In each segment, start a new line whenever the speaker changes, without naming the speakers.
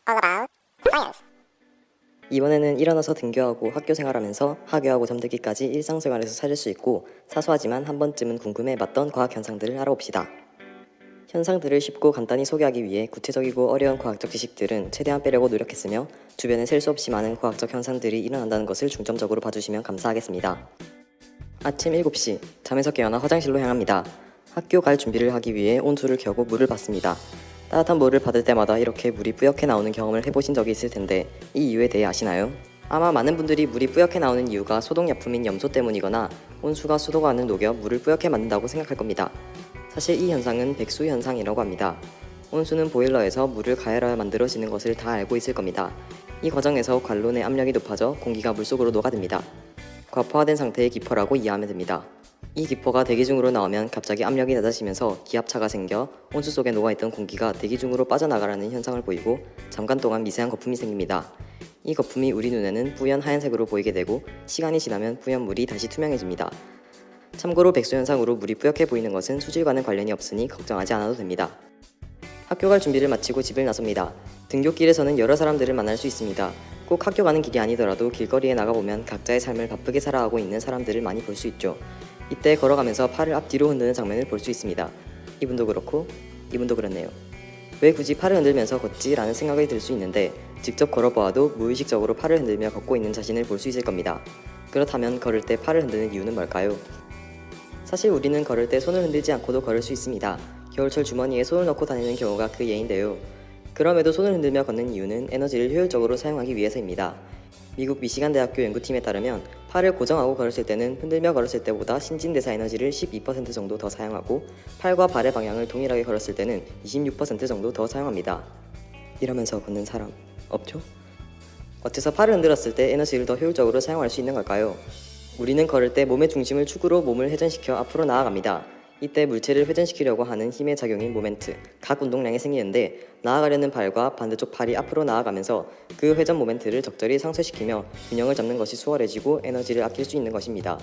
all about science.
이번에는 일어나서 등교하고 학교 생활하면서 하교하고 잠들기까지 일상생활에서 찾을 수 있고 사소하지만 한 번쯤은 궁금해봤던 과학 현상들을 알아봅시다. 현상들을 쉽고 간단히 소개하기 위해 구체적이고 어려운 과학적 지식들은 최대한 빼려고 노력했으며 주변에 셀 수 없이 많은 과학적 현상들이 일어난다는 것을 중점적으로 봐주시면 감사하겠습니다. 아침 7시, 잠에서 깨어나 화장실로 향합니다. 학교 갈 준비를 하기 위해 온수를 켜고 물을 받습니다. 따뜻한 물을 받을 때마다 이렇게 물이 뿌옇게 나오는 경험을 해보신 적이 있을 텐데 이 이유에 대해 아시나요? 아마 많은 분들이 물이 뿌옇게 나오는 이유가 소독약품인 염소 때문이거나 온수가 수도관을 녹여 물을 뿌옇게 만든다고 생각할 겁니다. 사실 이 현상은 백수 현상이라고 합니다. 온수는 보일러에서 물을 가열하여 만들어지는 것을 다 알고 있을 겁니다. 이 과정에서 관론의 압력이 높아져 공기가 물속으로 녹아듭니다. 과포화된 상태의 기포라고 이해하면 됩니다. 이 기포가 대기 중으로 나오면 갑자기 압력이 낮아지면서 기압차가 생겨 온수 속에 녹아있던 공기가 대기 중으로 빠져나가라는 현상을 보이고 잠깐 동안 미세한 거품이 생깁니다. 이 거품이 우리 눈에는 뿌연 하얀색으로 보이게 되고 시간이 지나면 뿌연 물이 다시 투명해집니다. 참고로 백수 현상으로 물이 뿌옇게 보이는 것은 수질과는 관련이 없으니 걱정하지 않아도 됩니다. 학교 갈 준비를 마치고 집을 나섭니다. 등굣길에서는 여러 사람들을 만날 수 있습니다. 꼭 학교 가는 길이 아니더라도 길거리에 나가보면 각자의 삶을 바쁘게 살아가고 있는 사람들을 많이 볼 수 있죠. 이때 걸어가면서 팔을 앞뒤로 흔드는 장면을 볼 수 있습니다. 이분도 그렇고 이분도 그렇네요. 왜 굳이 팔을 흔들면서 걷지? 라는 생각이 들 수 있는데 직접 걸어보아도 무의식적으로 팔을 흔들며 걷고 있는 자신을 볼 수 있을 겁니다. 그렇다면 걸을 때 팔을 흔드는 이유는 뭘까요? 사실 우리는 걸을 때 손을 흔들지 않고도 걸을 수 있습니다. 겨울철 주머니에 손을 넣고 다니는 경우가 그 예인데요. 그럼에도 손을 흔들며 걷는 이유는 에너지를 효율적으로 사용하기 위해서입니다. 미국 미시간 대학교 연구팀에 따르면 팔을 고정하고 걸었을 때는 흔들며 걸었을 때보다 신진대사 에너지를 12% 정도 더 사용하고 팔과 발의 방향을 동일하게 걸었을 때는 26% 정도 더 사용합니다. 이러면서 걷는 사람 없죠? 어째서 팔을 흔들었을 때 에너지를 더 효율적으로 사용할 수 있는 걸까요? 우리는 걸을 때 몸의 중심을 축으로 몸을 회전시켜 앞으로 나아갑니다. 이때 물체를 회전시키려고 하는 힘의 작용인 모멘트, 각 운동량이 생기는데 나아가려는 발과 반대쪽 팔이 앞으로 나아가면서 그 회전 모멘트를 적절히 상쇄시키며 균형을 잡는 것이 수월해지고 에너지를 아낄 수 있는 것입니다.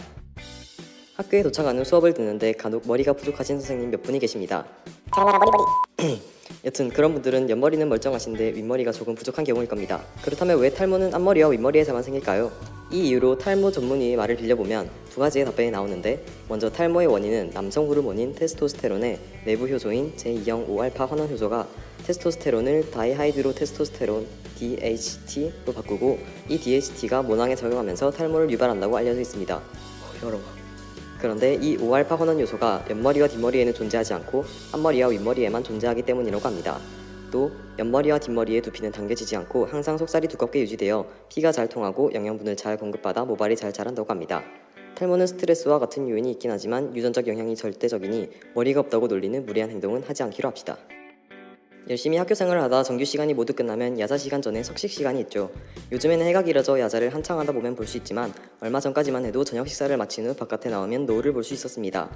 학교에 도착한 후 수업을 듣는데 간혹 머리가 부족하신 선생님 몇 분이 계십니다.
저런 머리.
여튼 그런 분들은 옆머리는 멀쩡하신데 윗머리가 조금 부족한 경우일 겁니다. 그렇다면 왜 탈모는 앞머리와 윗머리에서만 생길까요? 이 이유로 탈모 전문의의 말을 빌려보면 두 가지의 답변이 나오는데 먼저 탈모의 원인은 남성 호르몬인 테스토스테론의 내부 효소인 제2형 5알파 환원 효소가 테스토스테론을 다이하이드로 테스토스테론 DHT로 바꾸고 이 DHT가 모낭에 작용하면서 탈모를 유발한다고 알려져 있습니다. 여러분. 그런데 이 5알파 환원 요소가 옆머리와 뒷머리에는 존재하지 않고 앞머리와 윗머리에만 존재하기 때문이라고 합니다. 또 옆머리와 뒷머리의 두피는 당겨지지 않고 항상 속살이 두껍게 유지되어 피가 잘 통하고 영양분을 잘 공급받아 모발이 잘 자란다고 합니다. 탈모는 스트레스와 같은 요인이 있긴 하지만 유전적 영향이 절대적이니 머리가 없다고 놀리는 무리한 행동은 하지 않기로 합시다. 열심히 학교 생활을 하다 정규 시간이 모두 끝나면 야자 시간 전에 석식 시간이 있죠. 요즘에는 해가 길어져 야자를 한창 하다 보면 볼 수 있지만 얼마 전까지만 해도 저녁 식사를 마친 후 바깥에 나오면 노을을 볼 수 있었습니다.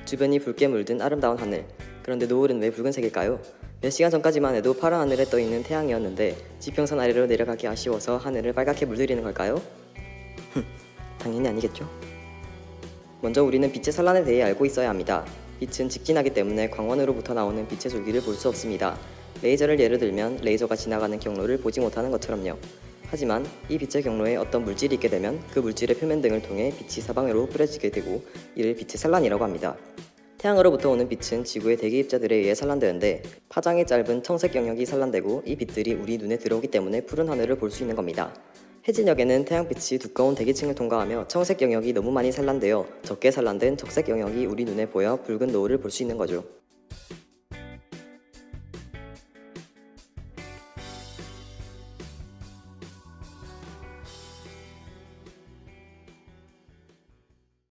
주변이 붉게 물든 아름다운 하늘. 그런데 노을은 왜 붉은색일까요? 몇 시간 전까지만 해도 파란 하늘에 떠있는 태양이었는데 지평선 아래로 내려가기 아쉬워서 하늘을 빨갛게 물들이는 걸까요? 당연히 아니겠죠. 먼저 우리는 빛의 산란에 대해 알고 있어야 합니다. 빛은 직진하기 때문에 광원으로부터 나오는 빛의 줄기를 볼 수 없습니다. 레이저를 예를 들면 레이저가 지나가는 경로를 보지 못하는 것처럼요. 하지만 이 빛의 경로에 어떤 물질이 있게 되면 그 물질의 표면 등을 통해 빛이 사방으로 뿌려지게 되고 이를 빛의 산란이라고 합니다. 태양으로부터 오는 빛은 지구의 대기 입자들에 의해 산란되는데 파장이 짧은 청색 영역이 산란되고 이 빛들이 우리 눈에 들어오기 때문에 푸른 하늘을 볼 수 있는 겁니다. 해질녘에는 태양빛이 두꺼운 대기층을 통과하며 청색 영역이 너무 많이 산란되어 적게 산란된 적색 영역이 우리 눈에 보여 붉은 노을을 볼 수 있는 거죠.